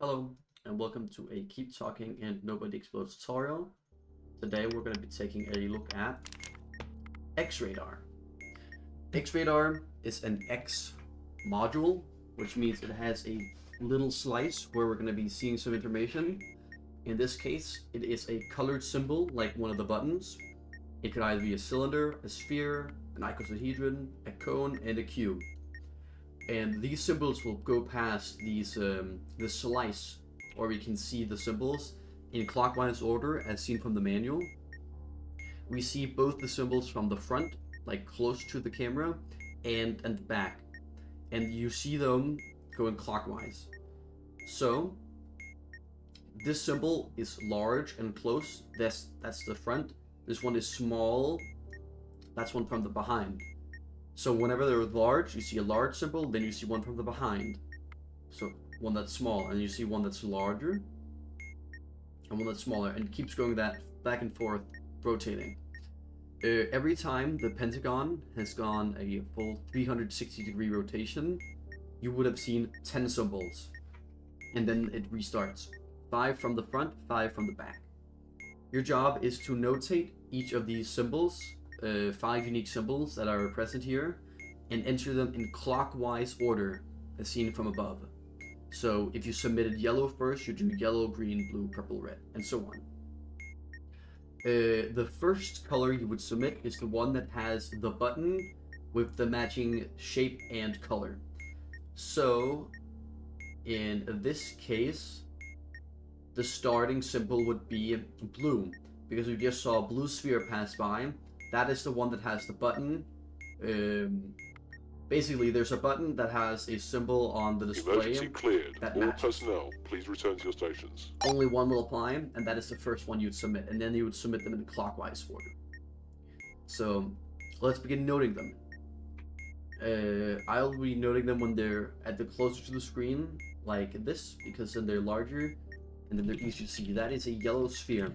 Hello, and welcome to a Keep Talking and Nobody Explodes tutorial. Today we're going to be taking a look at X-Radar. X-Radar is an X module, which means it has a little slice where we're going to be seeing some information. In this case, it is a colored symbol like one of the buttons. It could either be a cylinder, a sphere, an icosahedron, a cone, and a cube. And these symbols will go past these the slice, where we can see the symbols in clockwise order as seen from the manual. We see both the symbols from the front, like close to the camera, and the back, and you see them going clockwise. So this symbol is large and close. That's the front. This one is small. That's one from the behind. So whenever they're large, you see a large symbol, then you see one from the behind. So one that's small, and you see one that's larger, and one that's smaller, and it keeps going that back and forth, rotating. Every time the pentagon has gone a full 360-degree rotation, you would have seen 10 symbols, and then it restarts. 5 from the front, 5 from the back. Your job is to notate each of these symbols, 5 unique symbols that are present here, and enter them in clockwise order as seen from above. So if you submitted yellow first, you do yellow, green, blue, purple, red, and so on. The first color you would submit is the one that has the button with the matching shape and color. So in this case, the starting symbol would be blue, because we just saw a blue sphere pass by. That is the one that has the button. Basically, there's a button that has a symbol on the display. Emergency cleared. That All matches. personnel, please return to your stations. Only one will apply, and that is the first one you'd submit, and then you would submit them in clockwise order. So let's begin noting them. I'll be noting them when they're at the closer to the screen, like this, because then they're larger, and then they're easier to see. That is a yellow sphere.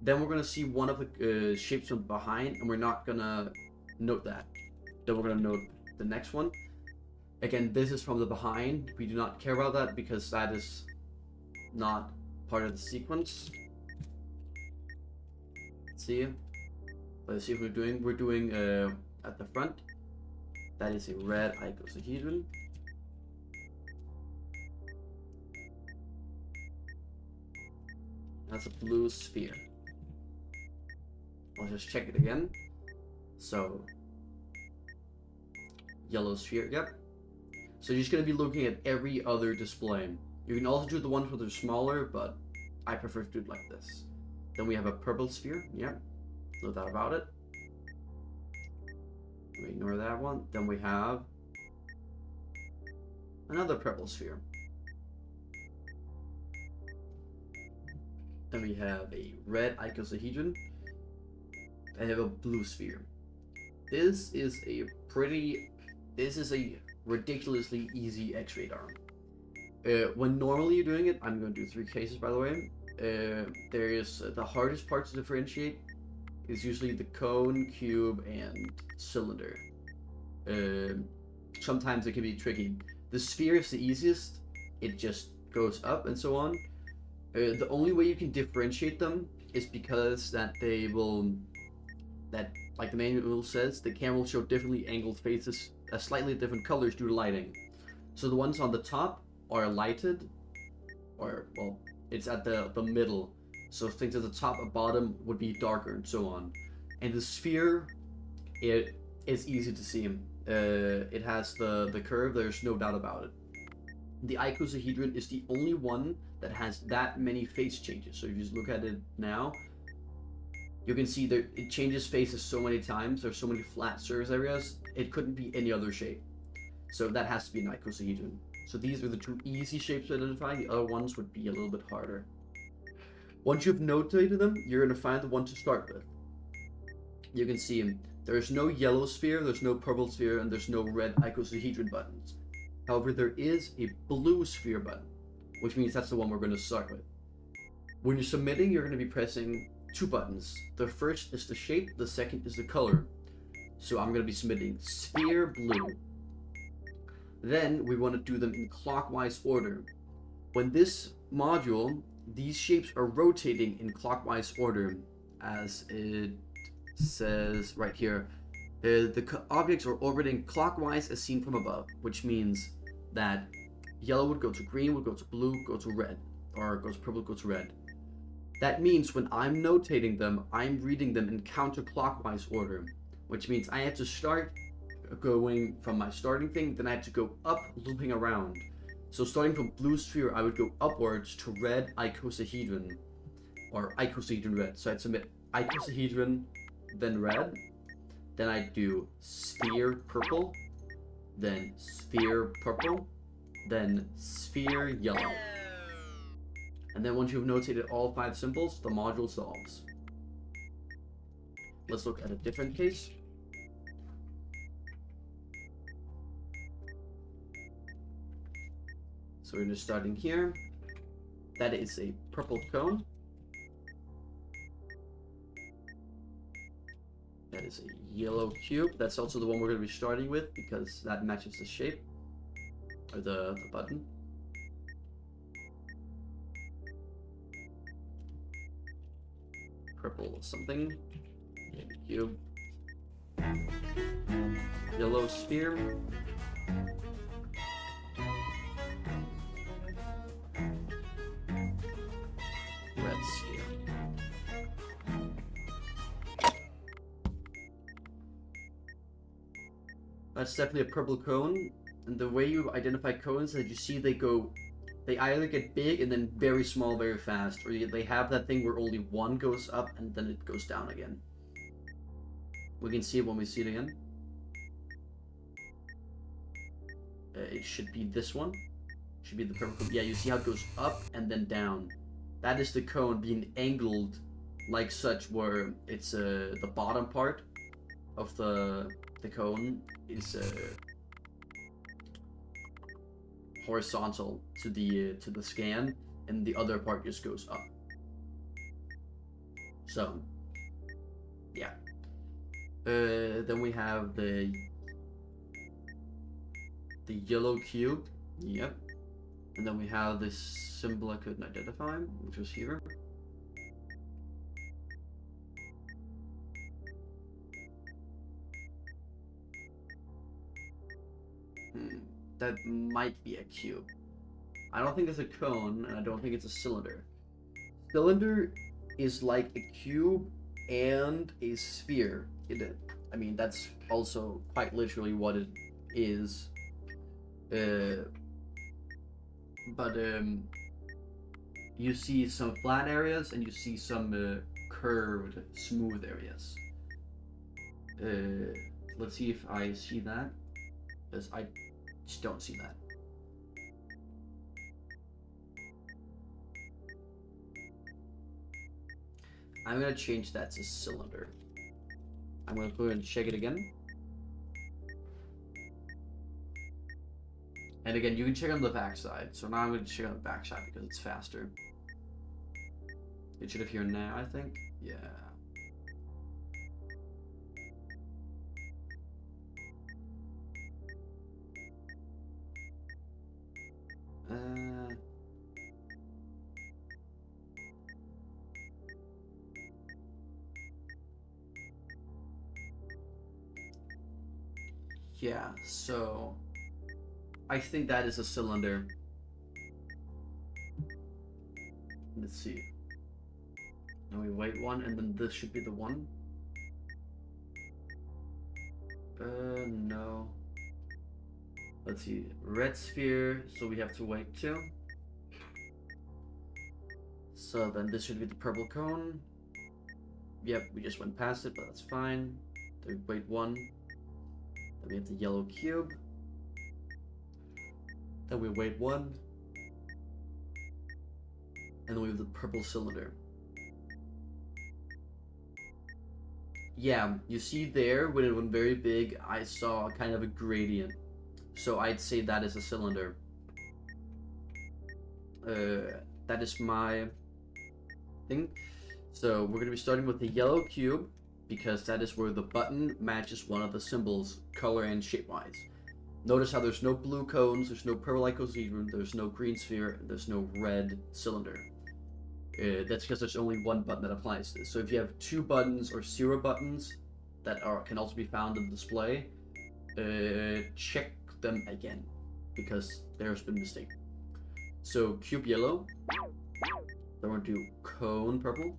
Then we're gonna see one of the shapes from behind, and we're not gonna note that. Then we're gonna note the next one. Again, this is from the behind. We do not care about that because that is not part of the sequence. See? Let's see what we're doing. We're doing at the front. That is a red icosahedron. That's a blue sphere. I'll just check it again. So, yellow sphere, yep. So you're just going to be looking at every other display. You can also do the ones that are smaller, but I prefer to do it like this. Then we have a purple sphere, yep. No doubt about it. We ignore that one. Then we have another purple sphere. Then we have a red icosahedron. I have a blue sphere. This is a ridiculously easy X-Radar. When normally you're doing it, I'm going to do 3 cases by the way. There is the hardest part to differentiate is usually the cone, cube, and cylinder. Sometimes it can be tricky. The sphere is the easiest. It just goes up and so on. The only way you can differentiate them is because that like the manual says, the camera will show differently angled faces as slightly different colors due to lighting. So the ones on the top are lighted, or well, it's at the middle. So things at the top and bottom would be darker and so on. And the sphere, it is easy to see. It has the curve, there's no doubt about it. The icosahedron is the only one that has that many face changes. So if you just look at it now, you can see that it changes faces so many times. There's so many flat surface areas. It couldn't be any other shape. So that has to be an icosahedron. So these are the 2 easy shapes to identify. The other ones would be a little bit harder. Once you've notated them, you're going to find the one to start with. You can see there's no yellow sphere, there's no purple sphere, and there's no red icosahedron buttons. However, there is a blue sphere button, which means that's the one we're going to start with. When you're submitting, you're going to be pressing 2 buttons. The first is the shape, the second is the color. So I'm going to be submitting sphere blue. Then we want to do them in clockwise order. when this module, these shapes are rotating in clockwise order, as it says right here. The objects are orbiting clockwise as seen from above, which means that yellow would go to green, would go to blue, go to red, or go to purple, go to red. That means when I'm notating them, I'm reading them in counterclockwise order, which means I have to start going from my starting thing, then I have to go up, looping around. So starting from blue sphere, I would go upwards to red icosahedron, or icosahedron red. So I'd submit icosahedron, then red, then I'd do sphere purple, then sphere purple, then sphere yellow. And then once you've notated all 5 symbols, the module solves. Let's look at a different case. So we're just starting here. That is a purple cone. That is a yellow cube. That's also the one we're going to be starting with because that matches the shape, or the button. Purple something. Yellow cube. Yellow sphere. Red sphere. That's definitely a purple cone, and the way you identify cones is that you see they either get big and then very small very fast, or they have that thing where only one goes up and then it goes down again. We can see it when we see it again. It should be this one. Should be the purple cone. Yeah, you see how it goes up and then down. That is the cone being angled like such, where it's the bottom part of the cone is horizontal to the scan, and the other part just goes up. So yeah. Then we have the yellow cube. Yep. And then we have this symbol I couldn't identify, which was here. That might be a cube. I don't think it's a cone, and I don't think it's a cylinder. Cylinder is like a cube and a sphere. I mean, that's also quite literally what it is. But you see some flat areas and you see some curved, smooth areas. Let's see if I see that, because I just don't see that. I'm gonna change that to cylinder. I'm gonna go ahead and check it again. And again, you can check on the back side. So now I'm going to check on the back side because it's faster. It should appear now, I think. Yeah. Yeah, so I think that is a cylinder. Let's see. Now we wait one, and then this should be the one. No. Let's see. Red sphere, so we have to wait 2. So then this should be the purple cone. Yep, we just went past it, but that's fine. Then we wait 1. Then we have the yellow cube. Then we wait 1. And then we have the purple cylinder. Yeah, you see there, when it went very big, I saw kind of a gradient. So I'd say that is a cylinder. That is my thing. So we're going to be starting with the yellow cube, because that is where the button matches one of the symbols, color and shape-wise. Notice how there's no blue cones, there's no purple icosahedron, there's no green sphere, and there's no red cylinder. That's because there's only one button that applies to this. So if you have 2 buttons or 0 buttons that can also be found in the display, check them again, because there's been a mistake. So cube yellow, then we're gonna do cone purple.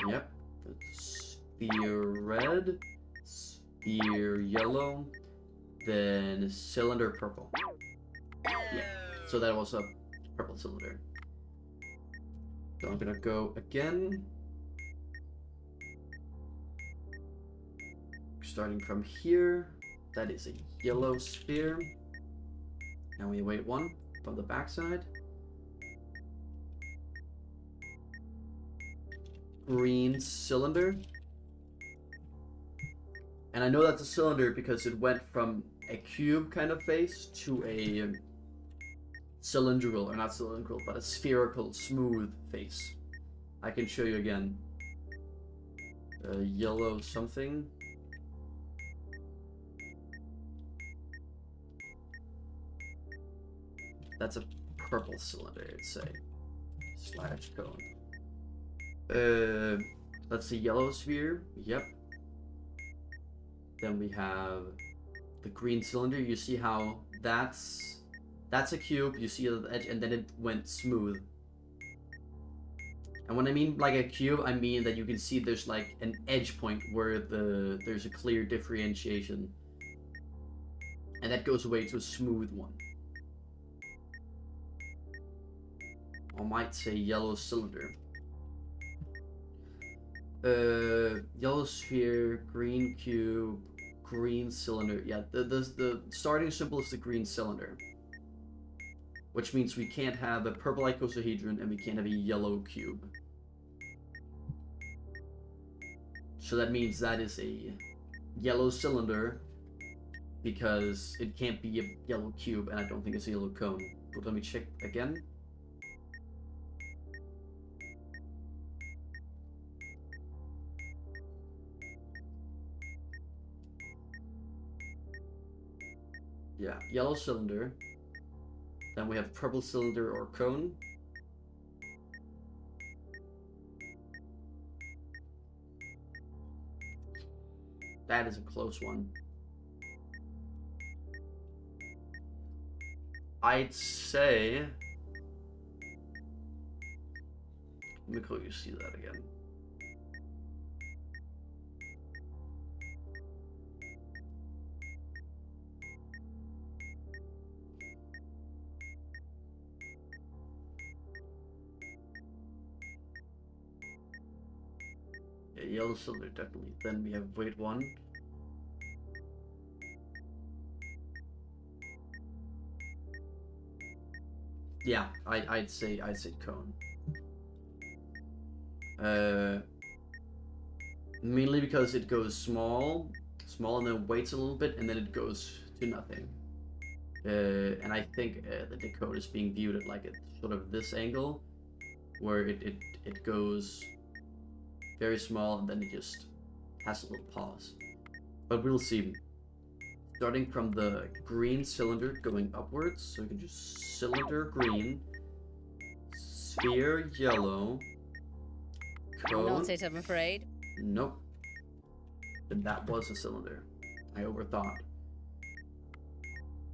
Yep. Sphere red, sphere yellow, then cylinder purple. Yeah. So that was a purple cylinder. So I'm gonna go again. Starting from here, that is a yellow sphere. Now we wait 1 from the backside. Green cylinder. And I know that's a cylinder because it went from a cube kind of face to a cylindrical, or not cylindrical, but a spherical, smooth face. I can show you again. Yellow something. That's a purple cylinder, I'd say. Slash cone. That's the yellow sphere. Yep. Then we have the green cylinder. You see how that's a cube. You see the edge, and then it went smooth. And when I mean like a cube, I mean that you can see there's like an edge point where there's a clear differentiation, and that goes away to a smooth one. I might say yellow cylinder. Yellow sphere, green cube, green cylinder. Yeah, the starting symbol is the green cylinder, which means we can't have a purple icosahedron and we can't have a yellow cube. So that means that is a yellow cylinder because it can't be a yellow cube, and I don't think it's a yellow cone. But let me check again. Yeah, yellow cylinder. Then we have purple cylinder or cone. That is a close one. I'd say... Let me call you see that again. Yeah, yellow cylinder definitely. Then we have weight 1. Yeah, I'd say cone. Mainly because it goes small and then waits a little bit, and then it goes to nothing. And I think that the code is being viewed at like a sort of this angle, where it goes very small and then it just has a little pause. But we'll see. Starting from the green cylinder going upwards, so we can do cylinder green, sphere yellow, cone. Not it, I'm afraid. Nope. Then that was a cylinder. I overthought.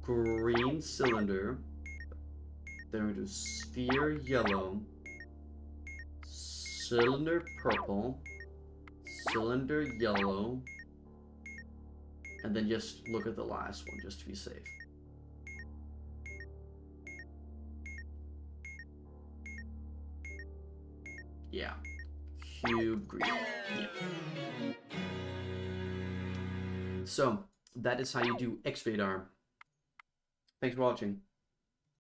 Green cylinder. Then we do sphere yellow, cylinder purple, cylinder yellow, and then just look at the last one just to be safe. Yeah. Cube green. Yeah. So, that is how you do X-Radar. Thanks for watching.